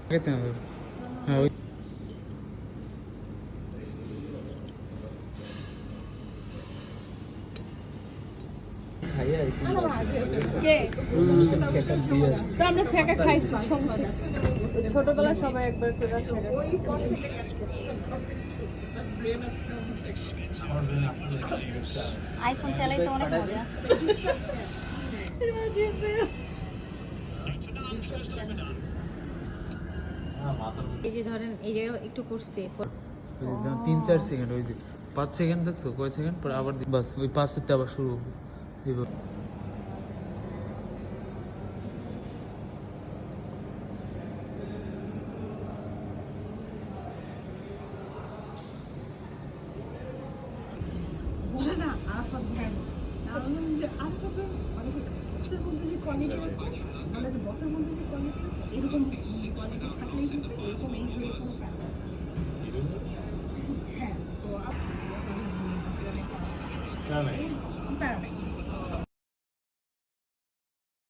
খেতে হবে। হ্যাঁ ওই আমরা ছেঁকা খাইছি ছোটবেলা সবাই একবার করে ছেঁকা আইফোন চালাইতে অনেক মজা। এই যে ধরেন এই যে একটু করছে 3-4 সেকেন্ড, ওই যে 5 সেকেন্ড দেখছো, কয় সেকেন্ড পর আবার বাস ওই 5 থেকে আবার শুরু হবে এইভাবে। এরকম কোয়ালিটি থাকলেই হচ্ছে এরকম এই যে কোনো হ্যাঁ তো